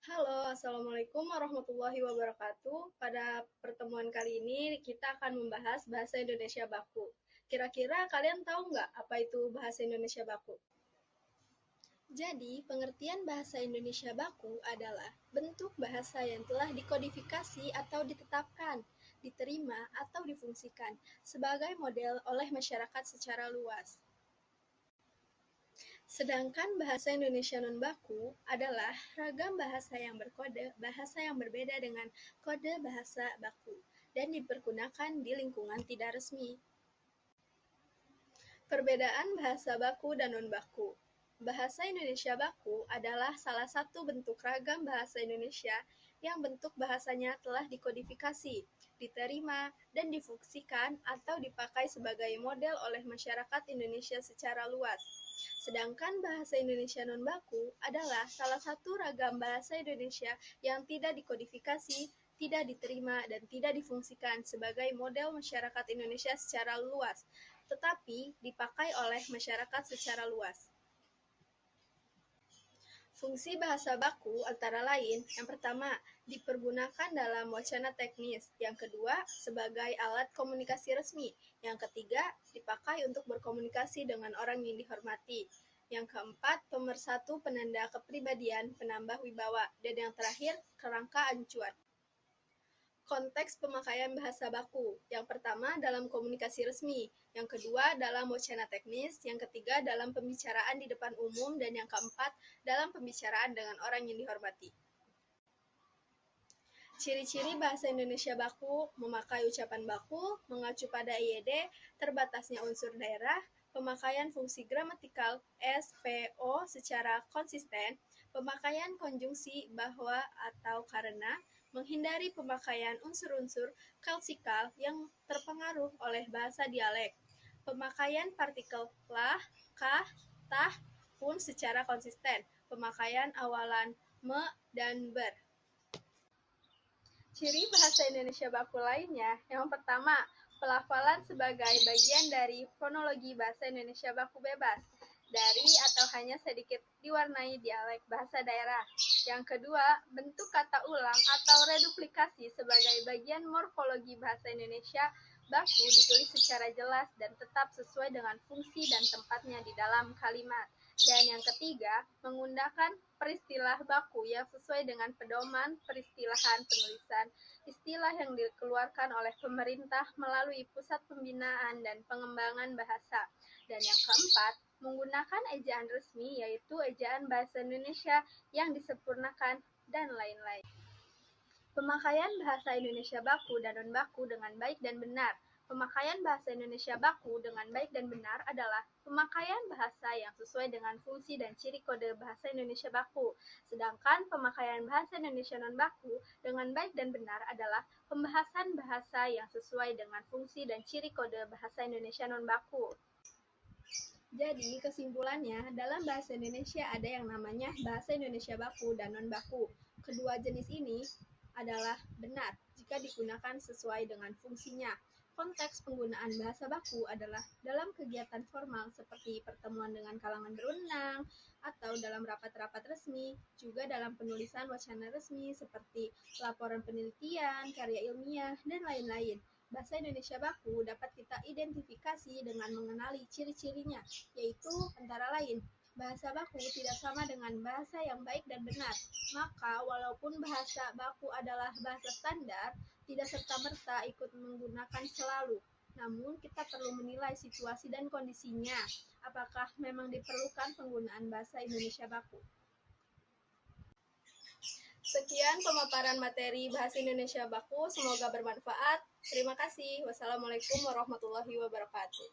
Halo, Assalamualaikum warahmatullahi wabarakatuh. Pada pertemuan kali ini kita akan membahas bahasa Indonesia baku. Kira-kira kalian tahu nggak apa itu bahasa Indonesia baku? Jadi, pengertian bahasa Indonesia baku adalah bentuk bahasa yang telah dikodifikasi atau ditetapkan, diterima atau difungsikan sebagai model oleh masyarakat secara luas. Sedangkan bahasa Indonesia non-baku adalah ragam bahasa yang berkode bahasa yang berbeda dengan kode bahasa baku dan dipergunakan di lingkungan tidak resmi. Perbedaan bahasa baku dan non-baku. Bahasa Indonesia baku adalah salah satu bentuk ragam bahasa Indonesia yang bentuk bahasanya telah dikodifikasi, diterima, dan difungsikan atau dipakai sebagai model oleh masyarakat Indonesia secara luas. Sedangkan bahasa Indonesia non-baku adalah salah satu ragam bahasa Indonesia yang tidak dikodifikasi, tidak diterima, dan tidak difungsikan sebagai model masyarakat Indonesia secara luas, tetapi dipakai oleh masyarakat secara luas. Fungsi bahasa baku antara lain, yang pertama, dipergunakan dalam wacana teknis, yang kedua, sebagai alat komunikasi resmi, yang ketiga, dipakai untuk berkomunikasi dengan orang yang dihormati, yang keempat, pemersatu penanda kepribadian, penambah wibawa, dan yang terakhir, kerangka acuan. Konteks pemakaian bahasa baku. Yang pertama dalam komunikasi resmi, yang kedua dalam wacana teknis, yang ketiga dalam pembicaraan di depan umum, dan yang keempat dalam pembicaraan dengan orang yang dihormati. Ciri-ciri bahasa Indonesia baku: memakai ucapan baku, mengacu pada IED, terbatasnya unsur daerah, pemakaian fungsi gramatikal SPO secara konsisten, pemakaian konjungsi bahwa atau karena, menghindari pemakaian unsur-unsur leksikal yang terpengaruh oleh bahasa dialek, pemakaian partikel lah, kah, tah pun secara konsisten, pemakaian awalan me dan ber. Ciri bahasa Indonesia baku lainnya, yang pertama, pelafalan sebagai bagian dari fonologi bahasa Indonesia baku bebas, dari atau hanya sedikit diwarnai dialek bahasa daerah. Yang kedua, bentuk kata ulang atau reduplikasi sebagai bagian morfologi bahasa Indonesia baku ditulis secara jelas dan tetap sesuai dengan fungsi dan tempatnya di dalam kalimat. Dan yang ketiga, menggunakan peristilah baku yang sesuai dengan pedoman peristilahan penulisan istilah yang dikeluarkan oleh pemerintah melalui Pusat Pembinaan dan Pengembangan Bahasa. Dan yang keempat, menggunakan ejaan resmi yaitu ejaan bahasa Indonesia yang disempurnakan dan lain-lain. Pemakaian bahasa Indonesia baku dan non-baku dengan baik dan benar. Pemakaian bahasa Indonesia baku dengan baik dan benar adalah pemakaian bahasa yang sesuai dengan fungsi dan ciri kode bahasa Indonesia baku. Sedangkan pemakaian bahasa Indonesia non-baku dengan baik dan benar adalah pembahasan bahasa yang sesuai dengan fungsi dan ciri kode bahasa Indonesia non-baku. Jadi, kesimpulannya, dalam bahasa Indonesia ada yang namanya bahasa Indonesia baku dan non-baku. Kedua jenis ini adalah benar jika digunakan sesuai dengan fungsinya. Konteks penggunaan bahasa baku adalah dalam kegiatan formal seperti pertemuan dengan kalangan berwenang atau dalam rapat-rapat resmi, juga dalam penulisan wacana resmi seperti laporan penelitian, karya ilmiah, dan lain-lain. Bahasa Indonesia baku dapat kita identifikasi dengan mengenali ciri-cirinya, yaitu antara lain, bahasa baku tidak sama dengan bahasa yang baik dan benar. Maka, walaupun bahasa baku adalah bahasa standar, tidak serta-merta ikut menggunakan selalu. Namun, kita perlu menilai situasi dan kondisinya, apakah memang diperlukan penggunaan bahasa Indonesia baku. Sekian pemaparan materi bahasa Indonesia baku, semoga bermanfaat. Terima kasih. Wassalamualaikum warahmatullahi wabarakatuh.